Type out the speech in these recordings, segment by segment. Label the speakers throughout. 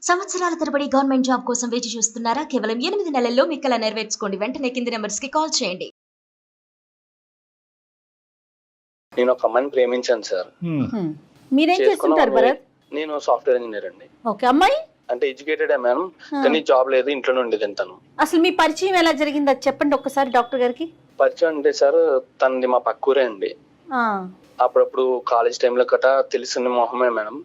Speaker 1: సంవత్సరాల తరబడి government job కోసం వేచి చూస్తున్నారా? కేవలం 8 నెలల్లో మీ కల నెరవేర్చుకోండి. వెంటనే కింది నంబర్స్‌కి కాల్ చేయండి.
Speaker 2: నేను ఒక అమ్మాయిని ప్రేమించాను సార్.
Speaker 3: మీరేం చేస్తుంటారు భరత్?
Speaker 2: నేను సాఫ్ట్‌వేర్ ఇంజినీర్ అండి.
Speaker 3: ఓకే, అమ్మాయి
Speaker 2: అంటే ఎడ్యుకేటెడే మేడం. కానీ జాబ్ లేదు, ఇంట్లోనే ఉండేది తను.
Speaker 3: అసలు మీ పరిచయం ఎలా జరిగింది అది చెప్పండి ఒక్కసారి డాక్టర్ గారికి.
Speaker 2: పరిచయం అంటే సార్ తనది మా పక్కూరే అండి. అప్పుడప్పుడు కాలేజ్ టైంలో గట్రా తెలిసిన మొహమే మేడం.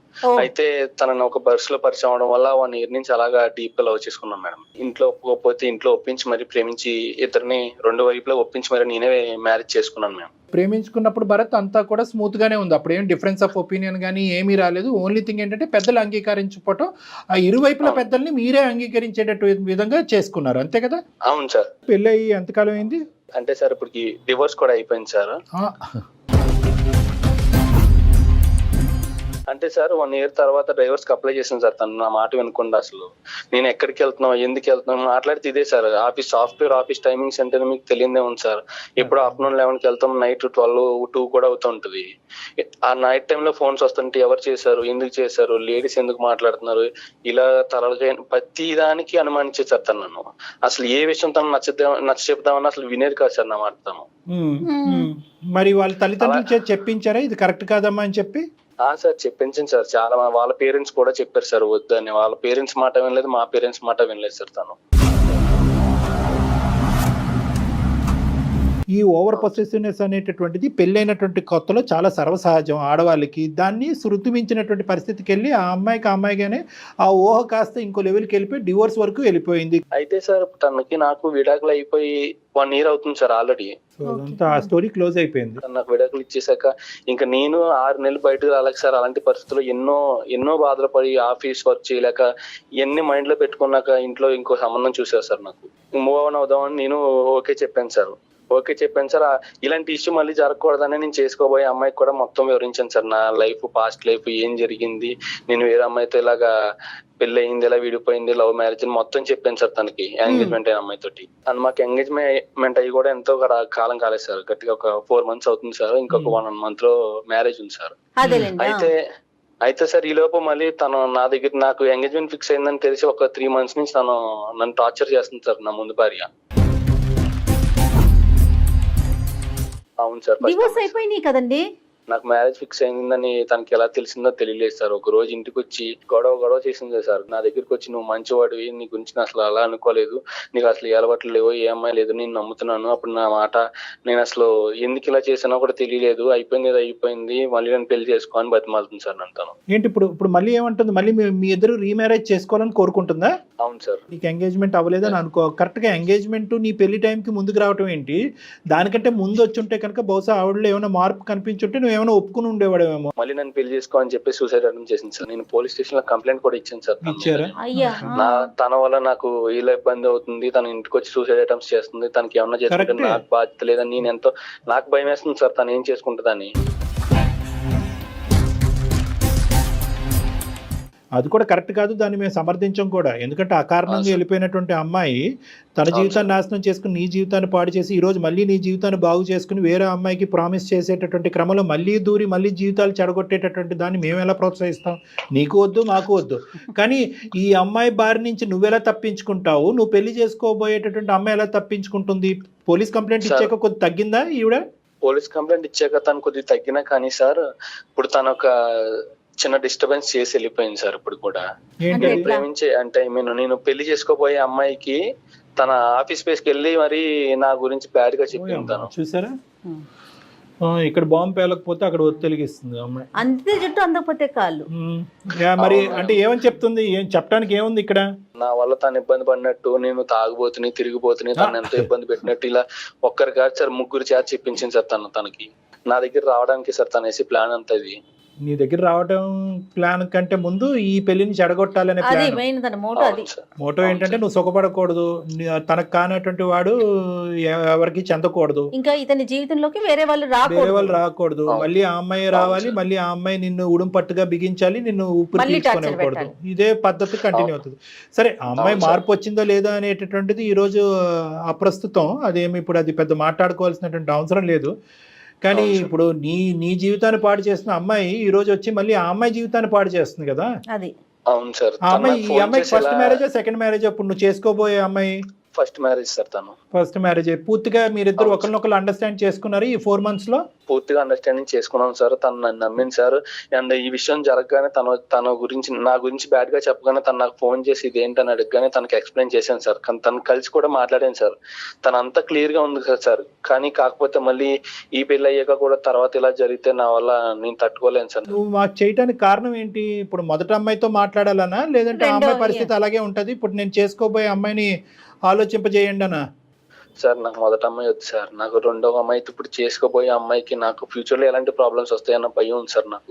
Speaker 2: అయితే తనని ఒక బస్సులో పరిచయం అవడం వల్ల 1 year నుంచి అలాగా డీప్ గా లవ్ చేసుకున్నాం మేడం. ఇంట్లో ఒప్పుకోకపోతే ఇంట్లో ఒప్పించి మరి ప్రేమించి ఇద్దరిని 2 వైపులా ఒప్పించి మరి నేనే మ్యారేజ్ చేసుకున్నాను మేడం.
Speaker 4: ప్రేమించుకున్నప్పుడు భరత్ అంతా కూడా స్మూత్ గానే ఉంది. అప్పుడు ఏం డిఫరెన్స్ ఆఫ్ ఒపీనియన్ కానీ ఏమీ రాలేదు. ఓన్లీ థింగ్ ఏంటంటే పెద్దలు అంగీకరించుకోవటం, ఆ ఇరువైపుల పెద్దల్ని మీరే అంగీకరించేటట్టు విధంగా చేసుకున్నారు, అంతే కదా?
Speaker 2: అవును సార్.
Speaker 4: పెళ్ళి అయ్యి ఎంతకాలం అయింది
Speaker 2: అంటే సార్ ఇప్పటికి డివోర్స్ కూడా అయిపోయింది సార్. అంటే సార్ 1 year తర్వాత డైవర్స్ కి అప్లై చేసాను సార్. తను నా మాట వినకుండా అసలు నేను ఎక్కడికి వెళ్తున్నావు, ఎందుకు వెళ్తున్నావు మాట్లాడితే ఇదే సార్. సాఫ్ట్వేర్ ఆఫీస్ టైమింగ్స్ అంటే మీకు తెలియదే ఉంది సార్. ఎప్పుడు ఆఫ్టర్నూన్ 11కి వెళ్తాం, నైట్ 12, 2 కూడా అవుతూ ఉంటుంది. ఆ నైట్ టైంలో ఫోన్స్ వస్తుంటే ఎవరు చేశారు, ఎందుకు చేశారు, లేడీస్ ఎందుకు మాట్లాడుతున్నారు, ఇలా తలగా ప్రతి దానికి అనుమానించేసారు తను నన్ను. అసలు ఏ విషయం తను నచ్చ చెప్తామని అసలు వినేది కాదు సార్ నా మాట తను.
Speaker 4: మరి వాళ్ళ తల్లిదండ్రులు చెప్పించారా ఇది కరెక్ట్ కాదమ్మా అని చెప్పి?
Speaker 2: సార్ చెప్పించింది సార్. చాలా వాళ్ళ పేరెంట్స్ కూడా చెప్పారు సార్ వద్దని. వాళ్ళ పేరెంట్స్ మాట వినలేదు, మా పేరెంట్స్ మాట వినలేదు సార్ తను.
Speaker 4: ఈ ఓవర్ పొసెసివ్నెస్ అనేటటువంటిది పెళ్ళైనటువంటి కొత్తలో చాలా సర్వసహజం ఆడవాళ్ళకి. దాన్ని శృతి మించినటువంటి పరిస్థితికి వెళ్ళి ఆ అమ్మాయిగానే ఆ ఊహ కాస్త ఇంకో లెవెల్కి వెళ్ళిపోయి డివోర్స్ వరకు వెళ్ళిపోయింది.
Speaker 2: అయితే సార్ తనకి నాకు విడాకులు అయిపోయి 1 year అవుతుంది సార్ ఆల్రెడీ.
Speaker 4: ఆ స్టోరీ క్లోజ్ అయిపోయింది.
Speaker 2: నాకు విడాకులు ఇచ్చేసాక ఇంకా నేను 6 నెలలు బయటకు రాలేక సార్. అలాంటి పరిస్థితుల్లో ఎన్నో బాధలు పడి ఆఫీస్ వర్క్ చేయలేక ఇవన్నీ మైండ్ లో పెట్టుకున్నాక ఇంట్లో ఇంకో సంబంధం చూసారు సార్. నాకు మూవ్ ఆన్ అవుదామని నేను ఓకే చెప్పాను సార్. ఇలాంటి ఇష్యూ మళ్ళీ జరగకూడదని నేను చేసుకోబోయే అమ్మాయికి కూడా మొత్తం వివరించాను సార్. నా లైఫ్, పాస్ట్ లైఫ్ ఏం జరిగింది, నేను వేరే అమ్మాయితో ఇలాగా పెళ్లి అయింది, ఇలా విడిపోయింది, లవ్ మ్యారేజ్ అని మొత్తం చెప్పాను సార్ తనకి. ఎంగేజ్మెంట్ అయిన అమ్మాయితోటి. అండ్ మాకు ఎంగేజ్మెంట్ అయ్యి కూడా ఎంతో కాలం కాలేదు సార్. గట్టిగా ఒక 4 months అవుతుంది సార్. ఇంకొక 1 month లో మ్యారేజ్ ఉంది సార్. అయితే సార్ ఈ లోపు మళ్ళీ తను నా దగ్గర నాకు ఎంగేజ్మెంట్ ఫిక్స్ అయిందని తెలిసి ఒక 3 months నుంచి తను నన్ను టార్చర్ చేస్తుంది సార్, నా ముందు భార్య. అవును సార్.
Speaker 3: డివోర్స్ అయిపోయినాయి కదండి.
Speaker 2: నాకు మ్యారేజ్ ఫిక్స్ అయిందని తనకి ఎలా తెలిసిందో తెలియలేదు సార్. ఒక రోజు ఇంటికి వచ్చి గొడవ చేసింది సార్. నా దగ్గరికి వచ్చి నువ్వు మంచివాడివి, నీ గురించి అసలు అలా అనుకోలేదు, నీకు అసలు ఏ అలవాట్లు లేవు, ఏ అమ్మాయి లేదు, నేను నమ్ముతున్నాను. అప్పుడు నా మాట నేను అసలు ఎందుకు ఇలా చేసానో కూడా తెలియలేదు, అయిపోయింది మళ్ళీ నేను పెళ్లి చేసుకో అని బతిమాలుతుంది సార్ నన్ను తను.
Speaker 4: ఏంటి ఇప్పుడు మళ్ళీ ఏమంటుంది? మళ్ళీ మీ ఇద్దరు రీమ్యారేజ్ చేసుకోవాలని కోరుకుంటుందా?
Speaker 2: అవును సార్.
Speaker 4: నీకు ఎంగేజ్మెంట్ అవ్వలేదని అనుకో, కరెక్ట్ గా ఎంగేజ్మెంట్ నీ పెళ్లి టైంకి ముందుకు రావటం ఏంటి? దానికంటే ముందు వచ్చి ఉంటే కనుక బహుశా ఆవిడలో ఏమైనా మార్పు కనిపించుంటే నువ్వు ఏమైనా ఒప్పుకుని ఉండేవాడేమో.
Speaker 2: మళ్ళీ నన్ను పెళ్లి చేసుకో అని చెప్పి సూసైడ్ అటెంప్ట్ చేసింది సార్. నేను పోలీస్ స్టేషన్ లో కంప్లైంట్ కూడా ఇచ్చాను సార్. తన వల్ల నాకు ఇలా ఇబ్బంది అవుతుంది, తన ఇంటికి వచ్చి సూసైడ్ అటెంప్ట్స్ చేస్తుంది, తనకి ఏమన్నా చేసుకుంటే నాకు బాధ్యత లేదని నాకు భయం వేస్తుంది సార్ తను ఏం చేసుకుంటుందని.
Speaker 4: అది కూడా కరెక్ట్ కాదు, దాన్ని మేము సమర్థించం కూడా. ఎందుకంటే అకారణంగా వెళ్ళిపోయినటువంటి అమ్మాయి తన జీవితాన్ని నాశనం చేసుకుని నీ జీవితాన్ని పాడు చేసి ఈరోజు మళ్ళీ నీ జీవితాన్ని బాగు చేసుకుని వేరే అమ్మాయికి ప్రామిస్ చేసేటటువంటి క్రమంలో మళ్ళీ దూరి మళ్ళీ జీవితాలు చెడగొట్టేటటువంటి దాన్ని మేము ఎలా ప్రోత్సహిస్తాం? నీకు వద్దు, మాకు వద్దు. కానీ ఈ అమ్మాయి బారి నుంచి నువ్వెలా తప్పించుకుంటావు? నువ్వు పెళ్లి చేసుకోబోయేటటువంటి అమ్మాయి ఎలా తప్పించుకుంటుంది? పోలీస్ కంప్లైంట్ ఇచ్చాక కొద్ది తగ్గిందా ఈవిడ? పోలీస్
Speaker 2: కంప్లైంట్ ఇచ్చాక తను కొద్దిగా తగ్గినా కానీ సార్ ఇప్పుడు తను ఒక చిన్న డిస్టర్బెన్స్ చేసి వెళ్ళిపోయింది సార్. ఇప్పుడు కూడా ప్రేమించే అంటే నేను పెళ్లి చేసుకోబోయే అమ్మాయికి తన ఆఫీస్ స్పేస్ కి వెళ్ళి మరి నా గురించి బ్యాడ్ గా చెప్పింది.
Speaker 4: చూసారా, ఇక్కడ బాంబు పేలకపోతే అక్కడ ఒత్తిలిగిస్తుంది అమ్మాయి.
Speaker 3: అంతే జుట్టు అందకపోతే కాళ్ళు.
Speaker 4: మరి అంటే ఏమని చెప్తుంది? ఏం చెప్పడానికి ఏముంది ఇక్కడ?
Speaker 2: నా వల్ల తను ఇబ్బంది పడినట్టు, నేను తాగుబోతుని తిరిగిపోతుని, తను ఎంతో ఇబ్బంది పెట్టినట్టు ఇలా ఒక్కరి కాదు సార్ 3 చేత చెప్పించింది సార్ తనకి. నా దగ్గర రావడానికి సార్ తనేసి ప్లాన్ అంతా ఇది.
Speaker 4: నీ దగ్గర రావడం ప్లాన్ కంటే ముందు ఈ పెళ్లిని చెడగొట్టాలనే మోటో ఏంటంటే నువ్వు సుఖపడకూడదు, తనకు కానటువంటి వాడు ఎవరికి చెందకూడదు,
Speaker 3: ఇంకా ఇతని జీవితంలోకి వేరే వాళ్ళు
Speaker 4: రాకూడదు. మళ్ళీ ఆ అమ్మాయి రావాలి, మళ్ళీ ఆ అమ్మాయి నిన్ను ఉడుం పట్టుగా బిగించాలి, నిన్ను ఊపిరి తీసుకోనివ్వకూడదు. ఇదే పద్ధతి కంటిన్యూ అవుతుంది. సరే, ఆ అమ్మాయి మార్పు వచ్చిందో లేదో అనేటటువంటిది ఈ రోజు అప్రస్తుతం. అదేమి ఇప్పుడు అది పెద్ద మాట్లాడుకోవాల్సినటువంటి అవసరం లేదు. కానీ ఇప్పుడు నీ జీవితాన్ని పాడు చేస్తున్న అమ్మాయి ఈ రోజు వచ్చి మళ్ళీ ఆ అమ్మాయి జీవితాన్ని పాడు చేస్తుంది కదా.
Speaker 3: అది
Speaker 2: అవును సార్.
Speaker 4: ఆ అమ్మాయి ఈ అమ్మాయికి ఫస్ట్ మ్యారేజా సెకండ్ మ్యారేజా ఇప్పుడు నువ్వు చేసుకోబోయే అమ్మాయి?
Speaker 2: ఫస్ట్ మ్యారేజ్ సార్ తను.
Speaker 4: First marriage. పూర్తిగా మీరిద్దరు
Speaker 2: అవును.
Speaker 4: ఒకరినొకరు అండర్స్టాండ్ చేసుకున్నారు ఈ 4 months లో?
Speaker 2: పూర్తిగా అండర్స్టాండింగ్ చేసుకున్నాం సార్. తను నన్ను నమ్మింది సార్. అండ్ ఈ విషయం జరగగానే తన గురించి నా గురించి బ్యాడ్ గా చెప్పగానే తను నాకు ఫోన్ చేసి ఇదేంటని అడగగానే తనకి ఎక్స్ప్లెయిన్ చేశాను సార్. కానీ తను కలిసి కూడా మాట్లాడాను సార్. తను అంతా క్లియర్ గా ఉంది కదా సార్. కానీ కాకపోతే మళ్ళీ ఈ పెళ్లి అయ్యాక కూడా తర్వాత ఇలా జరిగితే నా వల్ల నేను తట్టుకోలేను సార్.
Speaker 4: నువ్వు మాకు చేయడానికి కారణం ఏంటి? ఇప్పుడు మొదటి అమ్మాయితో మాట్లాడాలనా, లేదంటే ఆ అమ్మాయి పరిస్థితి అలాగే ఉంటది ఇప్పుడు నేను చేసుకోబోయే అమ్మాయిని ఆలోచింపజేయండి అనా?
Speaker 2: సార్ నాకు మొదటి అమ్మాయి వద్దు సార్. నాకు రెండవ అమ్మాయి ఇప్పుడు చేసుకోబోయే అమ్మాయికి నాకు ఫ్యూచర్ లో ఎలాంటి ప్రాబ్లమ్స్ వస్తాయన్న భయం ఉంది సార్ నాకు.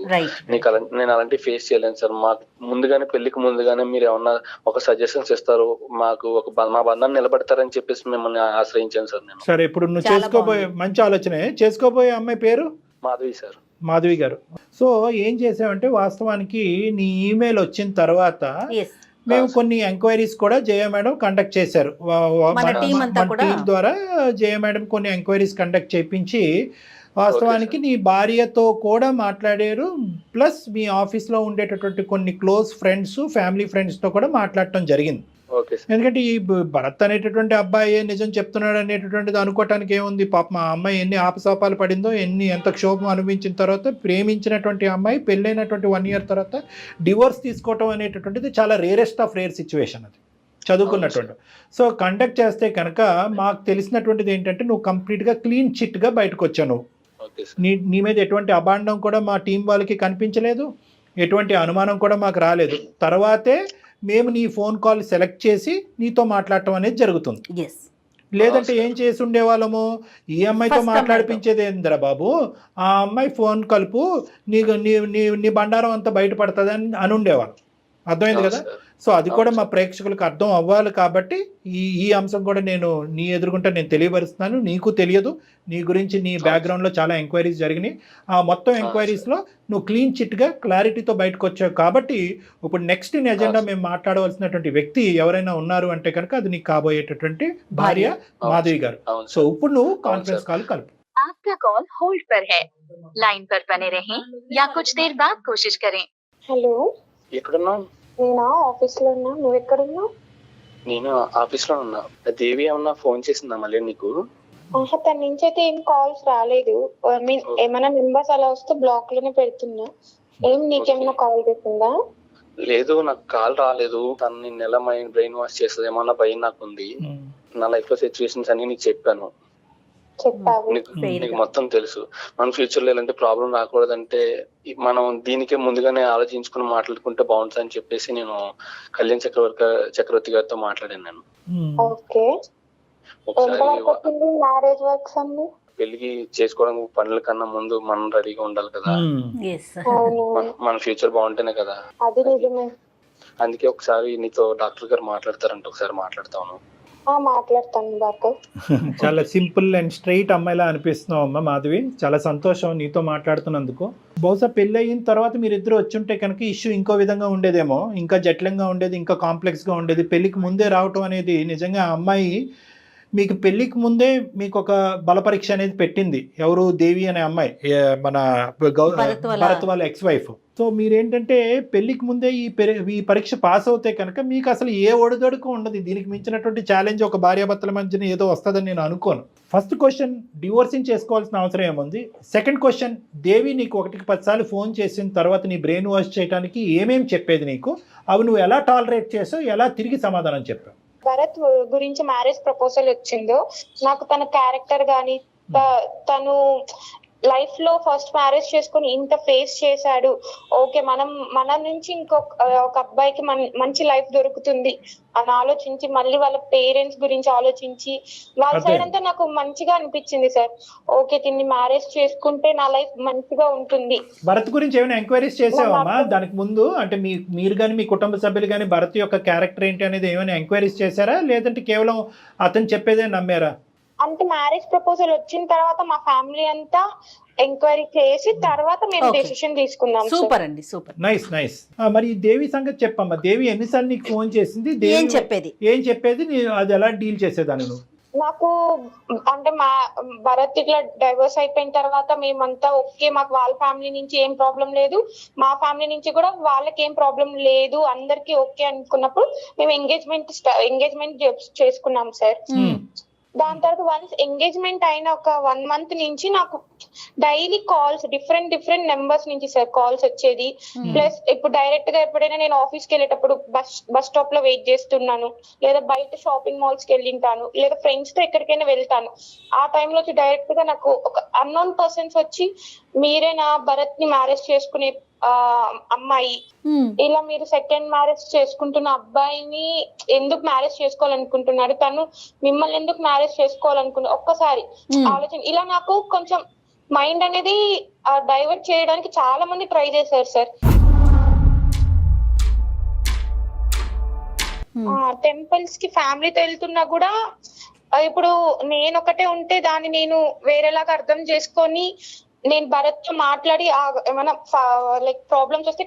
Speaker 2: నేను అలాంటి ఫేస్ చేయలేను సార్. మాకు ముందుగానే పెళ్లికి ముందుగానే మీరు ఏమన్నా ఒక సజెషన్స్ ఇస్తారు, మాకు మా బంధాన్ని నిలబెడతారని చెప్పేసి మిమ్మల్ని ఆశ్రయించాను సార్ నేను.
Speaker 4: సరే ఇప్పుడు నువ్వు చేసుకోబోయే మంచి ఆలోచనే. చేసుకోబోయే అమ్మాయి పేరు
Speaker 2: మాధవి సార్.
Speaker 4: మాధవి గారు. సో ఏం చేసావంటే వాస్తవానికి నీ ఈమెయిల్ వచ్చిన తర్వాత మేము కొన్ని ఎంక్వైరీస్ కూడా జయ మేడం కండక్ట్ చేశారు. మన టీం ద్వారా జయ మేడం కొన్ని ఎంక్వైరీస్ కండక్ట్ చేయించి వాస్తవానికి నీ భార్యతో కూడా మాట్లాడారు. ప్లస్ మీ ఆఫీస్లో ఉండేటటువంటి కొన్ని క్లోజ్ ఫ్రెండ్స్, ఫ్యామిలీ ఫ్రెండ్స్తో కూడా మాట్లాడటం జరిగింది. ఎందుకంటే ఈ భరత్ అనేటటువంటి అబ్బాయి నిజం చెప్తున్నాడు అనేటటువంటిది అనుకోవటానికి ఏముంది? పాప మా అమ్మాయి ఎన్ని ఆపసోపాలు పడిందో, ఎంత క్షోభం అనుభవించిన తర్వాత ప్రేమించినటువంటి అమ్మాయి పెళ్ళైనటువంటి 1 year తర్వాత డివోర్స్ తీసుకోవటం అనేటటువంటిది చాలా రేరెస్ట్ ఆఫ్ రేర్ సిచ్యువేషన్. అది చదువుకున్నటువంటి. సో కండక్ట్ చేస్తే కనుక మాకు తెలిసినటువంటిది ఏంటంటే నువ్వు కంప్లీట్గా క్లీన్ చిట్గా బయటకు వచ్చావు. నువ్వు నీ మీద ఎటువంటి అభాండం కూడా మా టీం వాళ్ళకి కనిపించలేదు, ఎటువంటి అనుమానం కూడా మాకు రాలేదు. తర్వాతే మేము నీ ఫోన్ కాల్ సెలెక్ట్ చేసి నీతో మాట్లాడటం అనేది జరుగుతుంది. లేదంటే ఏం చేసి ఉండేవాళ్ళము? ఈ అమ్మాయితో మాట్లాడిపించేది ఏందిరా బాబు, ఆ అమ్మాయి ఫోన్ కలుపు, నీ బండారం అంతా బయటపడుతుంది అని ఉండేవాళ్ళం. అర్థమైంది కదా? సో అది కూడా మా ప్రేక్షకులకు అర్థం అవ్వాలి కాబట్టి ఈ అంశం కూడా నేను నీ ఎదురుగుంటే నేను తెలియపరుస్తున్నాను. నీకు తెలియదు, నీ గురించి నీ బ్యాక్గ్రౌండ్లో చాలా ఎంక్వైరీస్ జరిగినాయి. ఆ మొత్తం ఎంక్వైరీస్లో నువ్వు క్లీన్ చిట్గా క్లారిటీతో బయటకు వచ్చావు కాబట్టి ఇప్పుడు నెక్స్ట్ ఇన్ ఎజెండా మేము మాట్లాడవలసినటువంటి వ్యక్తి ఎవరైనా ఉన్నారు అంటే కనుక అది నీకు కాబోయేటటువంటి భార్య మాధవి గారు. సో ఇప్పుడు నువ్వు కాన్ఫరెన్స్ కాల్ కలుపు.
Speaker 5: आपका कॉल होल्ड पर है, लाइन पर बने रहें या कुछ देर बाद कोशिश करें.
Speaker 6: హలో,
Speaker 2: ఎక్కడున్నావు?
Speaker 6: నేనా ఆఫీస్ లో ఉన్నా. నువ్వు ఎక్కడున్నావు?
Speaker 2: నేను ఆఫీస్ లో ఉన్నా. దేవి ఏమన్నా ఫోన్ చేసిందా మళ్ళీ నీకు?
Speaker 6: తన నుంచి అయితే ఏం కాల్స్ రాలేదు. ఐ మీన్ ఏమైనా మెంబర్స్ అలా వస్తే బ్లాక్ లోనే పెడుతున్నా. నీకేమైనా కాల్ చేసిందా?
Speaker 2: లేదు, నాకు కాల్ రాలేదు. తను నిన్న ఎలా బ్రెయిన్ వాష్ చేస్తుందేమో అన్న భయం నాకుంది. నా లైఫ్ లో సిచ్యువేషన్స్ అన్ని నీకు చెప్పాను. నీకు మొత్తం తెలుసు. మన ఫ్యూచర్ లో ఎలాంటి ప్రాబ్లం రాకూడదంటే మనం దీనికే ముందుగానే ఆలోచించుకుని మాట్లాడుకుంటే బాగుంటుంది అని చెప్పేసి నేను కళ్యాణ్ చక్రవర్తి గారితో మాట్లాడాను. నేను
Speaker 6: ఒకసారి
Speaker 2: పెళ్లికి చేసుకోవడానికి పనుల కన్నా ముందు మనం రెడీగా ఉండాలి కదా. మన ఫ్యూచర్ బాగుంటేనే కదా. అందుకే ఒకసారి నీతో డాక్టర్ గారు మాట్లాడతారంట, ఒకసారి మాట్లాడతాను.
Speaker 6: మాట్లాడతాను.
Speaker 4: చాలా సింపుల్ అండ్ స్ట్రైట్ అమ్మాయిలా అనిపిస్తున్నావు అమ్మ మాధవి. చాలా సంతోషం నీతో మాట్లాడుతున్నందుకు. బహుశా పెళ్ళి అయిన తర్వాత మీరిద్దరు వచ్చుంటే కనుక ఇష్యూ ఇంకో విధంగా ఉండేదేమో, ఇంకా జటిలంగా ఉండేది, ఇంకా కాంప్లెక్స్గా ఉండేది. పెళ్ళికి ముందే రావటం అనేది నిజంగా ఆ అమ్మాయి మీకు పెళ్ళికి ముందే మీకు ఒక బల పరీక్ష అనేది పెట్టింది. ఎవరు? దేవి అనే అమ్మాయి, మన భరత్ వాళ్ళ ఎక్స్ వైఫ్. సో మీరేంటంటే పెళ్లికి ముందే ఈ పరీక్ష పాస్ అవుతే కనుక మీకు అసలు ఏ ఒడిదొడుకు ఉండదు. దీనికి మించినటువంటి ఛాలెంజ్ ఒక భార్యాభర్తల మధ్యన ఏదో వస్తుందని నేను అనుకోను. ఫస్ట్ క్వశ్చన్, డివోర్సింగ్ చేసుకోవాల్సిన అవసరం ఏముంది? సెకండ్ క్వశ్చన్, దేవి నీకు 1కి 10 సార్లు ఫోన్ చేసిన తర్వాత నీ బ్రెయిన్ వాష్ చేయడానికి ఏమేమి చెప్పేది నీకు? అవి నువ్వు ఎలా టాలరేట్ చేసావు, ఎలా తిరిగి సమాధానం చెప్పావు?
Speaker 6: భరత్ గురించి మ్యారేజ్ ప్రపోజల్ వచ్చిందో నాకు తన క్యారెక్టర్ గానీ, తను లైఫ్ లో ఫస్ట్ మ్యారేజ్ చేసుకుని ఇంత ఫేస్ చేశాడు, ఓకే మన నుంచి ఒక అబ్బాయికి మంచి లైఫ్ దొరుకుతుంది అని ఆలోచించి, మళ్ళీ వాళ్ళ పేరెంట్స్ గురించి ఆలోచించి, వాళ్ళ సైడ్ అంతా నాకు మంచిగా అనిపించింది సార్. ఓకే, దీన్ని మ్యారేజ్ చేసుకుంటే నా లైఫ్ మంచిగా ఉంటుంది.
Speaker 4: భరత్ గురించి ఏమైనా ఎంక్వైరీస్ చేసావమ్మా దానికి ముందు? అంటే మీరు కానీ మీ కుటుంబ సభ్యులు కానీ భరత్ యొక్క క్యారెక్టర్ ఏంటి అనేది ఏమైనా ఎంక్వైరీస్ చేశారా, లేదంటే కేవలం అతను చెప్పేదే నమ్మారా?
Speaker 6: అంటే మ్యారేజ్ ప్రపోజల్ వచ్చిన తర్వాత మా ఫ్యామిలీ అంతా ఎంక్వైరీ చేసి తర్వాత మేము డెసిషన్ తీసుకున్నాం.
Speaker 3: సూపర్ అండి, సూపర్,
Speaker 4: నైస్ నైస్. మరి దేవి సంగతి చెప్పమ్మా. దేవి ఎన్నిసార్లు నీకు ఫోన్ చేసింది? ఏం చెప్పేది అది ఎలా డీల్ చేసేదాన్ని నువ్వు?
Speaker 6: నాకు అంటే మా భరత్ ఇట్లా డైవర్స్ అయిపోయిన తర్వాత మేమంతా ఓకే, మాకు వాళ్ళ ఫ్యామిలీ నుంచి ఏం ప్రాబ్లం లేదు, మా ఫ్యామిలీ నుంచి కూడా వాళ్ళకి ఏం ప్రాబ్లం లేదు, అందరికి ఓకే అనుకున్నప్పుడు మేము ఎంగేజ్మెంట్ చేసుకున్నాం సార్. దాని తర్వాత వన్స్ ఎంగేజ్మెంట్ అయిన ఒక 1 month నుంచి నాకు డైలీ కాల్స్ డిఫరెంట్ నెంబర్స్ నుంచి సార్ కాల్స్ వచ్చేది. ప్లస్ ఇప్పుడు డైరెక్ట్ గా ఎప్పుడైనా నేను ఆఫీస్కి వెళ్ళేటప్పుడు బస్ స్టాప్ లో వెయిట్ చేస్తున్నాను, లేదా బయట షాపింగ్ మాల్స్ కి వెళ్ళింటాను, లేదా ఫ్రెండ్స్ తో ఎక్కడికైనా వెళ్తాను, ఆ టైంలో వచ్చి డైరెక్ట్ గా నాకు ఒక అన్నోన్ పర్సన్స్ వచ్చి మీరే నా భరత్ ని మ్యారేజ్ చేసుకునే అమ్మాయి, ఇలా మీరు సెకండ్ మ్యారేజ్ చేసుకుంటున్న అబ్బాయిని ఎందుకు మ్యారేజ్ చేసుకోవాలనుకుంటున్నారు, తను మిమ్మల్ని ఎందుకు మ్యారేజ్ చేసుకోవాలనుకున్నారు, ఒక్కసారి ఆలోచన. ఇలా నాకు కొంచెం మైండ్ అనేది డైవర్ట్ చేయడానికి చాలా మంది ట్రై చేశారు సార్. టెంపుల్స్ కి ఫ్యామిలీతో వెళ్తున్నా కూడా ఇప్పుడు నేను ఒకటే ఉంటే దాన్ని నేను వేరేలాగా అర్థం చేసుకొని నేను భరత్ తో మాట్లాడి ఏమైనా లైక్ ప్రాబ్లమ్స్ వస్తే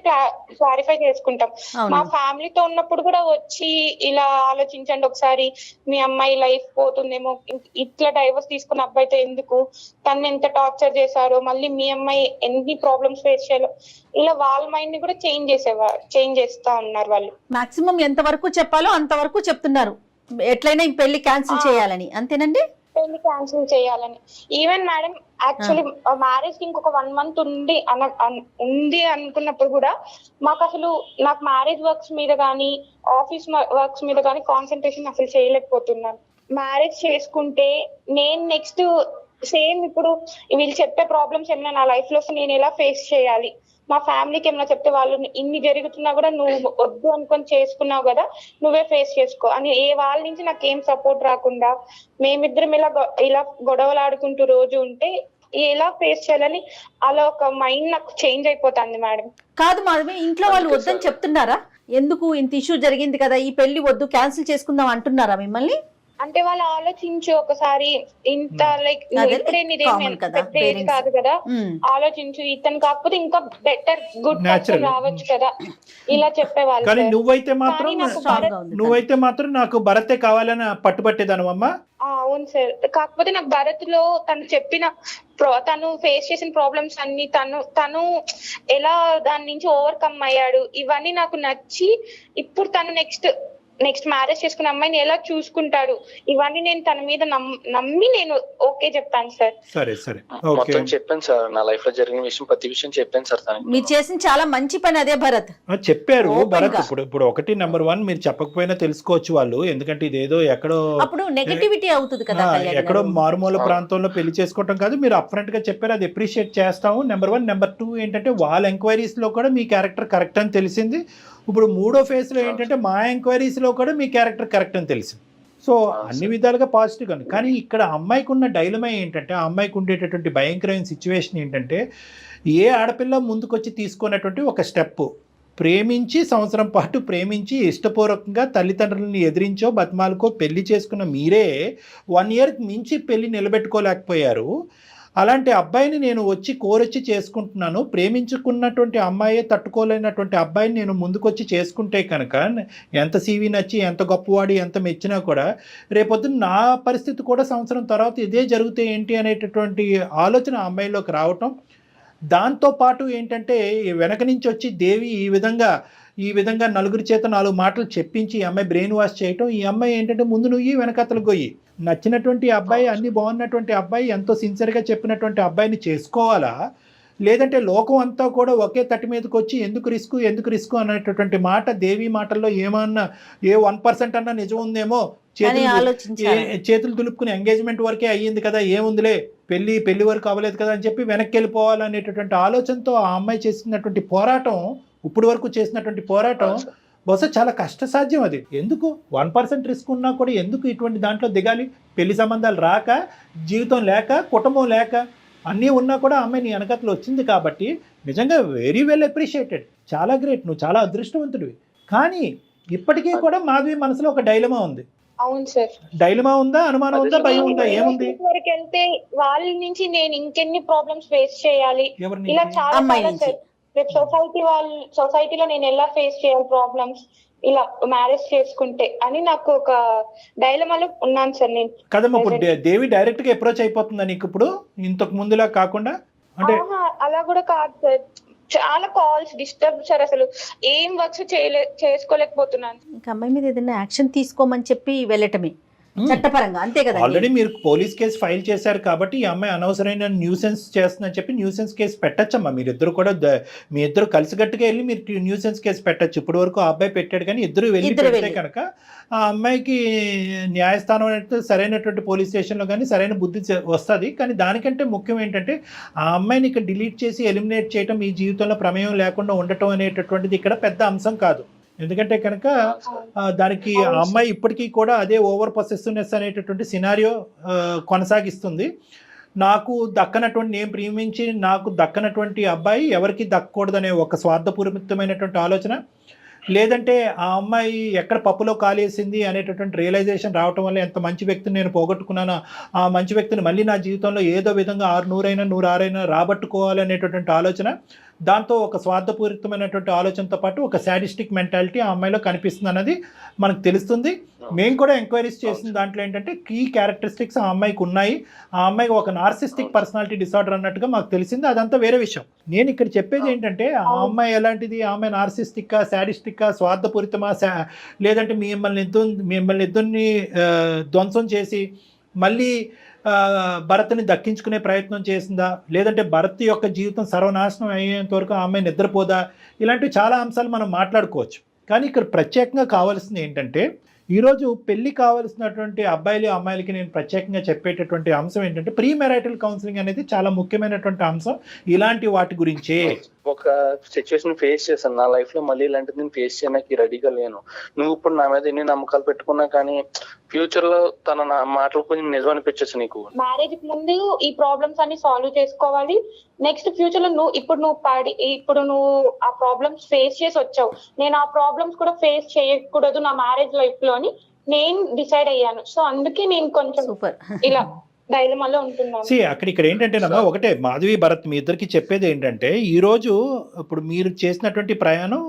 Speaker 6: క్లారిఫై చేసుకుంటాం. మా ఫ్యామిలీతో ఉన్నప్పుడు కూడా వచ్చి ఇలా ఆలోచించండి ఒకసారి, మీ అమ్మాయి లైఫ్ పోతుందేమో, ఇట్లా డైవర్స్ తీసుకున్న అబ్బాయితో ఎందుకు, తను ఎంత టార్చర్ చేశారో, మళ్ళీ మీ అమ్మాయి ఎన్ని ప్రాబ్లమ్స్ ఫేస్ చేయాలో, ఇలా వాళ్ళ మైండ్ ని కూడా చేంజ్ చేస్తా ఉన్నారు వాళ్ళు.
Speaker 3: మాక్సిమం ఎంత వరకు చెప్పాలో అంతవరకు చెప్తున్నారు, ఎట్లయినా ఈ పెళ్లి క్యాన్సిల్ చేయాలని, అంతేనండి?
Speaker 6: పెళ్లి క్యాన్సిల్ చేయాలని. ఈవెన్ మేడం యాక్చువల్లీ మ్యారేజ్ కి ఇంకొక 1 month ఉంది అనుకున్నప్పుడు కూడా మాకు అసలు నాకు మ్యారేజ్ వర్క్స్ మీద కానీ ఆఫీస్ వర్క్స్ మీద కానీ కాన్సన్ట్రేషన్ అసలు చేయలేకపోతున్నాను. మ్యారేజ్ చేసుకుంటే నేను నెక్స్ట్ సేమ్ ఇప్పుడు వీళ్ళు చెప్పే ప్రాబ్లమ్స్ ఏమైనా నా లైఫ్ లో నేను ఎలా ఫేస్ చేయాలి, మా ఫ్యామిలీకి ఏమైనా చెప్తే వాళ్ళు ఇన్ని జరుగుతున్నా కూడా నువ్వు వద్దు అనుకొని చేసుకున్నావు కదా, నువ్వే ఫేస్ చేసుకో అని వాళ్ళ నుంచి నాకు ఏం సపోర్ట్ రాకుండా మేమిద్దరం ఇలా గొడవలాడుకుంటూ రోజు ఉంటే ఎలా ఫేస్ చేయాలని అలా ఒక మైండ్ నాకు చేంజ్ అయిపోతుంది మేడం.
Speaker 3: కాదు మాధవి, ఇంట్లో వాళ్ళు వద్దని చెప్తున్నారా? ఎందుకు ఇంత ఇష్యూ జరిగింది కదా, ఈ పెళ్లి వద్దు క్యాన్సిల్ చేసుకుందాం అంటున్నారా మిమ్మల్ని?
Speaker 6: అంటే వాళ్ళు ఆలోచించు ఒకసారి, ఇంత లైక్ ఇప్పుడే కాదు కదా, ఆలోచించు, ఇతను కాకపోతే ఇంకా బెటర్ గుడ్ పర్సన్ రావచ్చు కదా, ఇలా చెప్పేవాళ్ళు.
Speaker 4: కానీ నువ్వైతే మాత్రం నాకు భరతే కావాలని పట్టుబట్టేదానమ్మా.
Speaker 6: అవును సార్, కాకపోతే నాకు భరత్ లో తను ఫేస్ చేసిన ప్రాబ్లమ్స్ అన్ని తను ఎలా దాని నుంచి ఓవర్కమ్ అయ్యాడు, ఇవన్నీ నాకు నచ్చి ఇప్పుడు తను నెక్స్ట్ మ్యారేజ్ చేసుకున్న అమ్మాయిని ఎలా చూసుకుంటాడు, ఇవన్నీ నేను తన మీద నమ్మి నేను ఓకే చెప్తాను సార్.
Speaker 4: సరే
Speaker 2: మొత్తం చెప్పాను సార్, నా లైఫ్ లో జరిగిన విషయం ప్రతి విషయం చెప్పాను సార్.
Speaker 3: మీరు చేసిన చాలా మంచి పని అదే భరత్.
Speaker 4: చెప్పారు భరత్. ఇప్పుడు ఒకటి నెంబర్ 1 మీరు చెప్పకపోయినా తెలుసుకోవచ్చు వాళ్ళు, ఎందుకంటే ఇదేదో ఎక్కడో
Speaker 3: అప్పుడు నెగటివిటీ అవుతుంది కదా,
Speaker 4: ఎక్కడో మారుమూల ప్రాంతంలో పెళ్లి చేసుకోవటం కాదు, మీరు అప్ఫ్రంట్ గా చెప్పారు, అది అప్రిషియేట్ చేస్తాము. నెంబర్ 1. నెంబర్ 2 ఏంటంటే వాళ్ళ ఎంక్వైరీస్ లో కూడా మీ క్యారెక్టర్ కరెక్ట్ అని తెలిసింది. ఇప్పుడు 3వ ఫేజ్ లో ఏంటంటే మా ఎంక్వైరీస్ లో కూడా మీ క్యారెక్టర్ కరెక్ట్ అని తెలిసింది. సో అన్ని విధాలుగా పాజిటివ్ గాను. కానీ ఇక్కడ అమ్మాయికి ఉన్న డైలమా ఏంటంటే, ఆ అమ్మాయికి ఉండేటటువంటి భయంకరమైన సిచ్యువేషన్ ఏంటంటే, ఏ ఆడపిల్ల ముందుకొచ్చి తీసుకున్నటువంటి ఒక స్టెప్, ప్రేమించి సంవత్సరం పాటు ప్రేమించి ఇష్టపూర్వకంగా తల్లిదండ్రులని ఎదిరించో బతిమాలకో పెళ్లి చేసుకున్న మీరే 1 year మించి పెళ్లి నిలబెట్టుకోలేకపోయారు. అలాంటి అబ్బాయిని నేను కోరొచ్చి చేసుకుంటున్నాను, ప్రేమించుకున్నటువంటి అమ్మాయే తట్టుకోలేనటువంటి అబ్బాయిని నేను ముందుకొచ్చి చేసుకుంటే కనుక ఎంత సీవీ నచ్చి ఎంత గొప్పవాడి ఎంత మెచ్చినా కూడా రేపొద్దున నా పరిస్థితి కూడా సంవత్సరం తర్వాత ఇదే జరిగితే ఏంటి అనేటటువంటి ఆలోచన ఆ అమ్మాయిలోకి రావటం. దాంతోపాటు ఏంటంటే వెనక నుంచి వచ్చి దేవి ఈ విధంగా నలుగురి చేత 4 మాటలు చెప్పించి ఈ అమ్మాయి బ్రెయిన్ వాష్ చేయటం. ఈ అమ్మాయి ఏంటంటే ముందు నువ్వు వెనకతలు గొయ్యి, నచ్చినటువంటి అబ్బాయి, అన్ని బాగున్నటువంటి అబ్బాయి, ఎంతో సిన్సియర్గా చెప్పినటువంటి అబ్బాయిని చేసుకోవాలా, లేదంటే లోకం అంతా కూడా ఒకే తట్టి మీదకి వచ్చి ఎందుకు రిస్క్ అనేటటువంటి మాట దేవి మాటల్లో ఏమన్నా 1% అన్నా నిజం ఉందేమో, చేతులు దులుపుకుని ఎంగేజ్మెంట్ వరకే అయ్యింది కదా, ఏముందిలే పెళ్లి వరకు అవ్వలేదు కదా అని చెప్పి వెనక్కి వెళ్ళిపోవాలనేటటువంటి ఆలోచనతో ఆ అమ్మాయి చేసినటువంటి పోరాటం, ఇప్పుడు వరకు చేసినటువంటి పోరాటం బహుశా చాలా కష్టసాధ్యం. అది ఎందుకు 1% రిస్క్ ఉన్నా కూడా ఎందుకు ఇటువంటి దాంట్లో దిగాలి? పెళ్లి సంబంధాలు రాక, జీవితం లేక, కుటుంబం లేక, అన్నీ ఉన్నా కూడా అమ్మాయి నీ వెనకతలు వచ్చింది కాబట్టి నిజంగా వెరీ వెల్ అప్రిషియేటెడ్, చాలా గ్రేట్, నువ్వు చాలా అదృష్టవంతుడివి. కానీ ఇప్పటికీ కూడా మాధవి మనసులో ఒక డైలమా ఉంది.
Speaker 6: అవును సార్,
Speaker 4: డైలమా ఉందా, అనుమానం ఉందా, భయం ఉందా, ఏముంది?
Speaker 6: వరకు వెళ్తే వాళ్ళ నుంచి నేను ఇంకెన్ని ప్రాబ్లమ్స్ ఫేస్ చేయాలి, ఇలా చాలా సార్. రేపు సొసైటీలో నేను ఎలా ఫేస్ చేయాలి ప్రాబ్లమ్స్, ఇలా మ్యారేజ్ చేసుకుంటే అని నాకు ఒక డైలమాలో ఉన్నాను సార్ నేను.
Speaker 4: కదమ్మా ఇప్పుడు దేవి డైరెక్ట్ గా అప్రోచ్ అయిపోతుందా నీకు ఇప్పుడు ఇంతకు ముందులా కాకుండా? అంటే
Speaker 6: అలా కూడా కాదు సార్, చాలా కాల్స్ డిస్టర్బ్ సార్, అసలు ఏం వర్క్స్ చేసుకోలేకపోతున్నాను.
Speaker 3: ఇంకా అమ్మాయి మీద ఏదైనా యాక్షన్ తీసుకోమని చెప్పి వెళ్ళటమే చట్టపరంగా, అంతే కదా.
Speaker 4: ఆల్రెడీ మీరు పోలీస్ కేసు ఫైల్ చేశారు కాబట్టి ఈ అమ్మాయి అనవసరమైన న్యూసెన్స్ చేస్తుందని చెప్పి న్యూసెన్స్ కేసు పెట్టచ్చమ్మా. మీరిద్దరు కూడా మీ ఇద్దరు కలిసిగట్టుగా వెళ్ళి మీరు న్యూసెన్స్ కేసు పెట్టచ్చు. ఇప్పటి వరకు ఆ అబ్బాయి పెట్టాడు కానీ ఇద్దరు వెళ్ళి పెడితే కనుక ఆ అమ్మాయికి న్యాయస్థానం అంటే సరైనటువంటి పోలీస్ స్టేషన్లో కానీ సరైన బుద్ధి వస్తుంది. కానీ దానికంటే ముఖ్యం ఏంటంటే ఆ అమ్మాయిని ఇక్కడ డిలీట్ చేసి ఎలిమినేట్ చేయడం, మీ జీవితంలో ప్రమేయం లేకుండా ఉండటం అనేటటువంటిది ఇక్కడ పెద్ద అంశం కాదు. ఎందుకంటే కనుక దానికి ఆ అమ్మాయి ఇప్పటికీ కూడా అదే ఓవర్ పొసెసివ్నెస్ అనేటటువంటి సినారియో కొనసాగిస్తుంది. నాకు దక్కనటువంటి, నేను ప్రేమించి నాకు దక్కనటువంటి అబ్బాయి ఎవరికి దక్కకూడదనే ఒక స్వార్థపూరితమైనటువంటి ఆలోచన, లేదంటే ఆ అమ్మాయి ఎక్కడ పప్పులో కాలేసింది అనేటటువంటి రియలైజేషన్ రావటం వల్ల ఎంత మంచి వ్యక్తిని నేను పోగొట్టుకున్నానో ఆ మంచి వ్యక్తిని మళ్ళీ నా జీవితంలో ఏదో విధంగా 100 రాబట్టుకోవాలి అనేటటువంటి ఆలోచన, దాంతో ఒక స్వార్థపూరితమైనటువంటి ఆలోచనతో పాటు ఒక సాడిస్టిక్ మెంటాలిటీ ఆ అమ్మాయిలో కనిపిస్తుంది అన్నది మనకు తెలుస్తుంది. మేము కూడా ఎంక్వైరీస్ చేసిన దాంట్లో ఏంటంటే కీ క్యారెక్టరిస్టిక్స్ ఆ అమ్మాయికి ఉన్నాయి. ఆ అమ్మాయికి ఒక నార్సిస్టిక్ పర్సనాలిటీ డిసార్డర్ అన్నట్టుగా మాకు తెలిసింది. అదంతా వేరే విషయం. నేను ఇక్కడ చెప్పేది ఏంటంటే ఆ అమ్మాయి ఎలాంటిది, ఆ అమ్మాయి నార్సిస్టిక్కా, సాడిస్టిక్కా, స్వార్థపూరితమా, లేదంటే మిమ్మల్ని ఇద్దరిని ధ్వంసం చేసి మళ్ళీ భరత్ని దక్కించుకునే ప్రయత్నం చేసిందా, లేదంటే భరత్ యొక్క జీవితం సర్వనాశనం అయ్యేంత వరకు ఆ అమ్మాయి నిద్రపోదా, ఇలాంటివి చాలా అంశాలు మనం మాట్లాడుకోవచ్చు. కానీ ఇక్కడ ప్రత్యేకంగా కావాల్సింది ఏంటంటే ఈరోజు పెళ్లి కావాల్సినటువంటి అబ్బాయిలు అమ్మాయిలకి నేను ప్రత్యేకంగా చెప్పేటటువంటి అంశం ఏంటంటే ప్రీ మ్యారిటల్ కౌన్సిలింగ్ అనేది చాలా ముఖ్యమైనటువంటి అంశం. ఇలాంటి వాటి గురించే
Speaker 2: ఒక సిచ్యువేషన్ ఫేస్ చేశాను నా లైఫ్ లో, మళ్ళీ ఇలాంటిది నేను ఫేస్ చేయడానికి రెడీగా లేను. నువ్వు ఇప్పుడు నా మీద ఎన్ని నమ్మకాలు పెట్టుకున్నా కానీ ఫ్యూచర్ లో తన మాటలు కొంచెం నిజం అనిపించచ్చు నీకు.
Speaker 6: మ్యారేజ్ కి ముందు ఈ ప్రాబ్లమ్స్ అన్ని సాల్వ్ చేసుకోవాలి. నెక్స్ట్ ఫ్యూచర్ లో ఇప్పుడు నువ్వు ఆ ప్రాబ్లమ్స్ ఫేస్ చేసి వచ్చావు, నేను ఆ ప్రాబ్లమ్స్ కూడా ఫేస్ చేయకూడదు నా మ్యారేజ్ లైఫ్ లో అని నేను డిసైడ్ అయ్యాను. సో అందుకే నేను కొంచెం ఇలా డైలమాలో ఉంటున్నాను.
Speaker 4: ఇక్కడ ఏంటంటే ఒకటే మాధవి భరత్ మీ ఇద్దరికి చెప్పేది ఏంటంటే ఈరోజు ఇప్పుడు మీరు చేసినటువంటి ప్రయాణం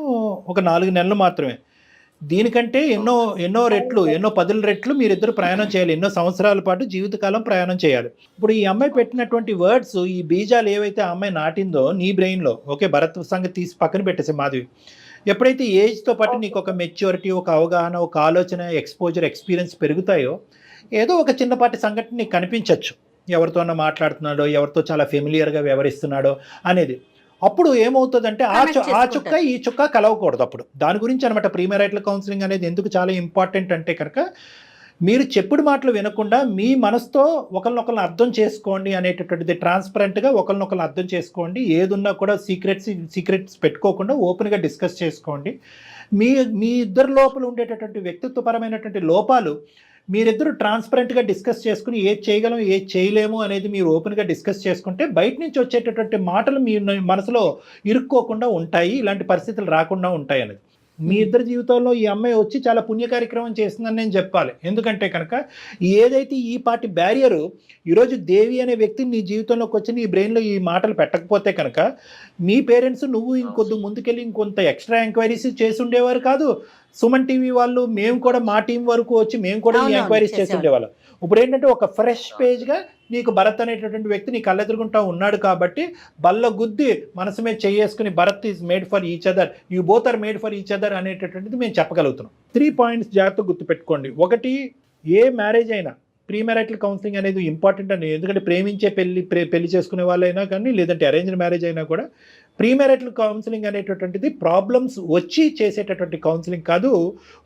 Speaker 4: ఒక 4 నెలలు మాత్రమే. దీనికంటే ఎన్నో 10 రెట్లు మీరిద్దరు ప్రయాణం చేయాలి. ఎన్నో సంవత్సరాల పాటు జీవితకాలం ప్రయాణం చేయాలి. ఇప్పుడు ఈ అమ్మాయి పెట్టినటువంటి వర్డ్స్, ఈ బీజాలు ఏవైతే ఆ అమ్మాయి నాటిందో నీ బ్రెయిన్లో, ఓకే భరత్ సంగతి తీసి పక్కన పెట్టేసి మాధవి, ఎప్పుడైతే ఏజ్తో పాటు నీకు ఒక మెచ్యూరిటీ, ఒక అవగాహన, ఒక ఆలోచన, ఎక్స్పోజర్, ఎక్స్పీరియన్స్ పెరుగుతాయో ఏదో ఒక చిన్నపాటి సంఘటన నీకు కనిపించవచ్చు. ఎవరితోనో మాట్లాడుతున్నాడో, ఎవరితో చాలా ఫెమిలియర్గా వ్యవహరిస్తున్నాడో అనేది. అప్పుడు ఏమవుతుందంటే ఆ చుక్క ఈ చుక్క కలవకూడదు. అప్పుడు దాని గురించి అనమాట ప్రీ మ్యారిటల్ కౌన్సిలింగ్ అనేది ఎందుకు చాలా ఇంపార్టెంట్ అంటే కనుక మీరు చెప్పుడు మాటలు వినకుండా మీ మనసుతో ఒకరినొకరిని అర్థం చేసుకోండి అనేటటువంటిది, ట్రాన్స్పరెంట్గా ఒకరినొకరిని అర్థం చేసుకోండి. ఏదున్నా కూడా సీక్రెట్స్ పెట్టుకోకుండా ఓపెన్గా డిస్కస్ చేసుకోండి. మీ ఇద్దరు లోపల ఉండేటటువంటి వ్యక్తిత్వపరమైనటువంటి లోపాలు మీరిద్దరు ట్రాన్స్పరెంట్గా డిస్కస్ చేసుకుని ఏది చేయగలం ఏది చేయలేము అనేది మీరు ఓపెన్గా డిస్కస్ చేసుకుంటే బయట నుంచి వచ్చేటటువంటి మాటలు మీ మనసులో ఇరుక్కోకుండా ఉంటాయి, ఇలాంటి పరిస్థితులు రాకుండా ఉంటాయి అనేది. మీ ఇద్దరి జీవితంలో ఈ అమ్మాయి వచ్చి చాలా పుణ్య కార్యక్రమం చేస్తుందని నేను చెప్పాలి. ఎందుకంటే కనుక ఏదైతే ఈ పార్టీ బ్యారియరు ఈరోజు దేవి అనే వ్యక్తి నీ జీవితంలోకి వచ్చి నీ బ్రెయిన్లో ఈ మాటలు పెట్టకపోతే కనుక మీ పేరెంట్స్ నువ్వు ఇంకొద్ది ముందుకెళ్ళి ఇంకొంత ఎక్స్ట్రా ఎంక్వైరీస్ చేసి ఉండేవారు కాదు. సుమన్ టీవీ వాళ్ళు మేము కూడా మా టీం వరకు వచ్చి మేము కూడా ఈ ఎంక్వైరీస్ చేసి ఉండేవాళ్ళం. ఇప్పుడు ఏంటంటే ఒక ఫ్రెష్ పేజ్గా నీకు భరత్ అనేటటువంటి వ్యక్తి నీ కళ్ళెదురుగుంటా ఉన్నాడు కాబట్టి బల్ల గుద్ది మనసు మీద చేసుకుని Bharat is made for each other, you both are made for each other అనేటటువంటిది మేము చెప్పగలుగుతున్నాం. 3 పాయింట్స్ జాగ్రత్తగా గుర్తుపెట్టుకోండి. ఒకటి, ఏ మ్యారేజ్ అయినా ప్రీ మ్యారిటల్ కౌన్సిలింగ్ అనేది ఇంపార్టెంట్ అని. ఎందుకంటే ప్రేమించే పెళ్లి చేసుకునే వాళ్ళైనా కానీ లేదంటే అరేంజ్డ్ మ్యారేజ్ అయినా కూడా ప్రీ మ్యారిటల్ కౌన్సిలింగ్ అనేటటువంటిది ప్రాబ్లమ్స్ వచ్చి చేసేటటువంటి కౌన్సిలింగ్ కాదు.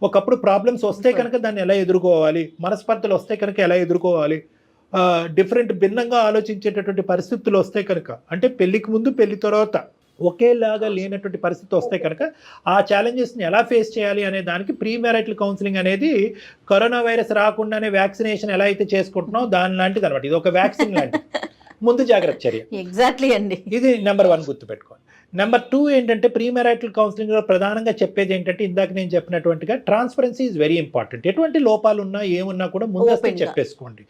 Speaker 4: ఒకప్పుడు ప్రాబ్లమ్స్ వస్తే కనుక దాన్ని ఎలా ఎదుర్కోవాలి, మనస్పర్ధలు వస్తే కనుక ఎలా ఎదుర్కోవాలి, భిన్నంగా ఆలోచించేటటువంటి పరిస్థితులు వస్తే కనుక, అంటే పెళ్లికి ముందు పెళ్లి తర్వాత ఒకేలాగా లేనటువంటి పరిస్థితి వస్తే కనుక ఆ ఛాలెంజెస్ని ఎలా ఫేస్ చేయాలి అనే దానికి ప్రీ మ్యారిటల్ కౌన్సిలింగ్ అనేది కరోనా వైరస్ రాకుండానే వ్యాక్సినేషన్ ఎలా అయితే చేసుకుంటున్నాం దాని లాంటిది అనమాట. ఇది ఒక వ్యాక్సిన్ లాంటిది, ముందు జాగ్రత్త చర్య.
Speaker 3: ఎగ్జాక్ట్లీ అండి,
Speaker 4: ఇది నెంబర్ 1 గుర్తుపెట్టుకోండి. నెంబర్ 2 ఏంటంటే ప్రీ మ్యారిటల్ కౌన్సిలింగ్లో ప్రధానంగా చెప్పేది ఏంటంటే ఇందాక నేను చెప్పినటువంటిగా ట్రాన్స్పరెన్సీ ఈజ్ వెరీ ఇంపార్టెంట్. ఎటువంటి లోపాలు ఉన్నా ఏమున్నా కూడా ముందస్తు చెప్పేసుకోండి.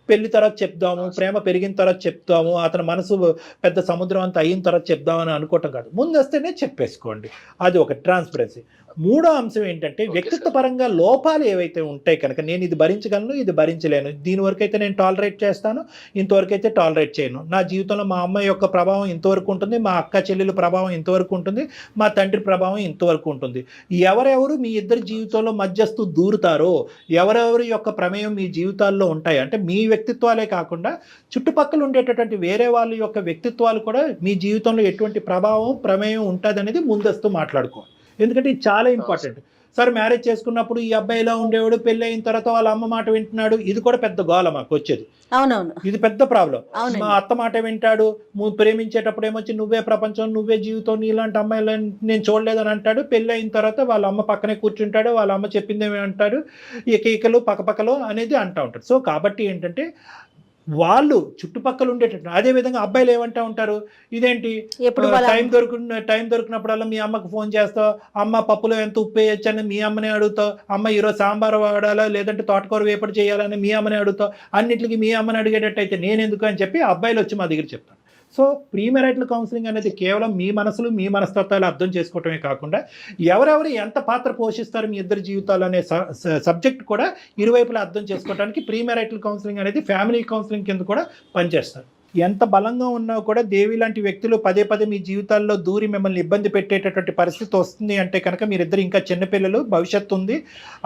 Speaker 4: పెళ్లి తర్వాత చెప్దాము, ప్రేమ పెరిగిన తర్వాత చెప్తాము, అతని మనసు పెద్ద సముద్రం అంతా అయిన తర్వాత చెప్దామని అనుకోవటం కాదు, ముందస్తేనే చెప్పేసుకోండి. అది ఒక ట్రాన్స్పరెన్సీ. మూడో అంశం ఏంటంటే వ్యక్తిత్వ పరంగా లోపాలు ఏవైతే ఉంటాయి కనుక నేను ఇది భరించగలను, ఇది భరించలేను, దీని వరకు అయితే నేను టాలరేట్ చేస్తాను, ఇంతవరకు అయితే టాలరేట్ చేయను, నా జీవితంలో మా అమ్మ యొక్క ప్రభావం ఇంతవరకు ఉంటుంది, మా అక్క చెల్లెల ప్రభావం ఇంతవరకు ఉంటుంది, మా తండ్రి ప్రభావం ఇంతవరకు ఉంటుంది. ఎవరెవరు మీ ఇద్దరి జీవితంలో మధ్యస్థు దూరుతారో, ఎవరెవరి యొక్క ప్రమేయం మీ జీవితాల్లో ఉంటాయి అంటే మీ వ్యక్తిత్వాలే కాకుండా చుట్టుపక్కల ఉండేటటువంటి వేరే వాళ్ళ యొక్క వ్యక్తిత్వాలు కూడా మీ జీవితంలో ఎటువంటి ప్రభావం ప్రమేయం ఉంటుంది అనేది ముందస్తు మాట్లాడుకోవాలి. ఎందుకంటే ఇది చాలా ఇంపార్టెంట్. సార్ మ్యారేజ్ చేసుకున్నప్పుడు ఈ అబ్బాయి ఇలా ఉండేవాడు, పెళ్ళి అయిన తర్వాత వాళ్ళ అమ్మ మాట వింటున్నాడు, ఇది కూడా పెద్ద గోల మాకు వచ్చేది.
Speaker 3: అవునవును,
Speaker 4: ఇది పెద్ద ప్రాబ్లం.
Speaker 3: అవునండి.
Speaker 4: మా అత్త మాట వింటాడు, ప్రేమించేటప్పుడు ఏమొచ్చి నువ్వే ప్రపంచం, నువ్వే జీవితం, నీలాంటి అమ్మాయిలని నేను చూడలేదని అంటాడు. పెళ్ళి అయిన తర్వాత వాళ్ళ అమ్మ పక్కనే కూర్చుంటాడు, వాళ్ళ అమ్మ చెప్పిందేమి అంటాడు, ఈకలు పక్కపక్కలో అనేది అంటూ ఉంటాడు. సో కాబట్టి ఏంటంటే వాళ్ళు చుట్టుపక్కల ఉండేటట్టు. అదేవిధంగా అబ్బాయిలు ఏమంటా ఉంటారు, ఇదేంటి
Speaker 3: ఎప్పుడు
Speaker 4: టైం దొరికినప్పుడల్లా మీ అమ్మకు ఫోన్ చేస్తావు, అమ్మ పప్పులో ఎంత ఉప్పు వేయచ్చు అని మీ అమ్మనే అడుగుతావు, అమ్మ ఈరోజు సాంబార్ వాడాలా లేదంటే తోటకూర వేపడి చేయాలని మీ అమ్మనే అడుగుతావు, అన్నిటికీ మీ అమ్మని అడిగేటట్టు అయితే నేను ఎందుకు అని చెప్పి అబ్బాయిలు వచ్చి మా దగ్గర చెప్తాను. సో ప్రీ మ్యారిటల్ కౌన్సిలింగ్ అనేది కేవలం మీ మనసులు, మీ మనస్తత్వాలు అర్థం చేసుకోవటమే కాకుండా ఎవరెవరు ఎంత పాత్ర పోషిస్తారు మీ ఇద్దరి జీవితాలు అనే సబ్జెక్ట్ కూడా ఇరువైపులా అర్థం చేసుకోవడానికి ప్రీ మ్యారిటల్ కౌన్సిలింగ్ అనేది ఫ్యామిలీ కౌన్సిలింగ్ కింద కూడా పనిచేస్తారు. ఎంత బలంగా ఉన్నా కూడా దేవి లాంటి వ్యక్తులు పదే పదే మీ జీవితాల్లో దూరి మిమ్మల్ని ఇబ్బంది పెట్టేటటువంటి పరిస్థితి వస్తుంది అంటే కనుక మీరిద్దరు ఇంకా చిన్నపిల్లలు, భవిష్యత్తు ఉంది.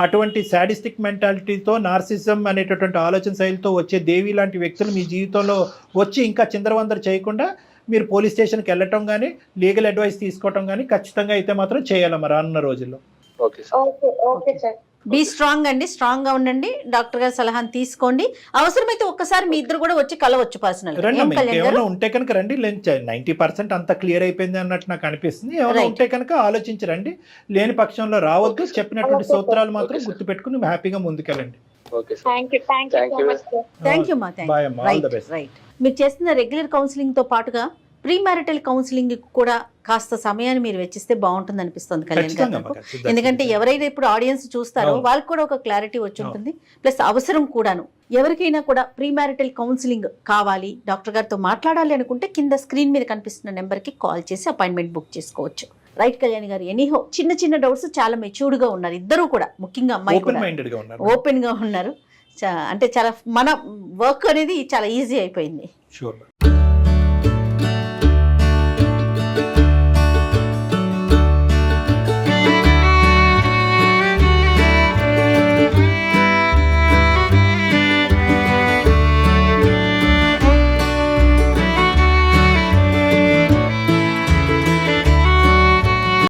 Speaker 4: అటువంటి శాడిస్టిక్ మెంటాలిటీతో, నార్సిజం అనేటటువంటి ఆలోచన శైలితో వచ్చే దేవి లాంటి వ్యక్తులు మీ జీవితంలో వచ్చి ఇంకా చిందరవందర చేయకుండా మీరు పోలీస్ స్టేషన్కి వెళ్ళటం కానీ, లీగల్ అడ్వైస్ తీసుకోవటం కానీ ఖచ్చితంగా అయితే మాత్రం చేయాలి మరి రానున్న రోజుల్లో.
Speaker 2: Okay sir.
Speaker 6: Okay sir.
Speaker 3: Be strong అండి, స్ట్రాంగ్ గా ఉండండి, డాక్టర్ గారి సలహాను తీసుకోండి. అవసరమైతే ఒక్కసారి మీ ఇద్దరు కూడా వచ్చి కలవచ్చు పర్సనల్.
Speaker 4: రండి, ఏమైనా ఉంటే కనుక రండి. 90% అంతా క్లియర్ అయిపోయింది అన్నట్టు నాకు అనిపిస్తుంది. ఏమైనా ఉంటే కనుక ఆలోచించి రండి, లేని పక్షంలో రావద్దు. చెప్పినటువంటి సూత్రాలు మాత్రం గుర్తుపెట్టుకుని హ్యాపీగా ముందుకెళ్ళండి.
Speaker 2: Okay sir.
Speaker 6: Thank you so much sir.
Speaker 3: Thank you మా,
Speaker 4: Bye అమ్మా. All the best.
Speaker 3: రైట్. మీరు చేస్తున్న రెగ్యులర్ కౌన్సిలింగ్ తో పాటుగా ప్రీ మ్యారిటల్ కౌన్సిలింగ్ కూడా కాస్త సమయాన్ని మీరు వెచ్చిస్తే బాగుంటుంది అనిపిస్తుంది కళ్యాణ్ గారు నాకు. ఎందుకంటే ఎవరైనా ఇప్పుడు ఆడియన్స్ చూస్తారో వాళ్ళకి కూడా ఒక క్లారిటీ వచ్చి ఉంటుంది, ప్లస్ అవసరం కూడాను. ఎవరికైనా కూడా ప్రీ మ్యారిటల్ కౌన్సిలింగ్ కావాలి, డాక్టర్ గారితో మాట్లాడాలి అనుకుంటే కింద స్క్రీన్ మీద కనిపిస్తున్న నెంబర్కి కాల్ చేసి అపాయింట్మెంట్ బుక్ చేసుకోవచ్చు. రైట్ కళ్యాణ్ గారు, ఎనీహో చిన్న చిన్న డౌట్స్ చాలా మెచ్యూర్డ్ గా ఉన్నారు ఇద్దరు కూడా, ముఖ్యంగా అమ్మాయి కూడా ఓపెన్ గా ఉన్నారు. అంటే చాలా మన వర్క్ అనేది చాలా ఈజీ అయిపోయింది.
Speaker 4: షూర్.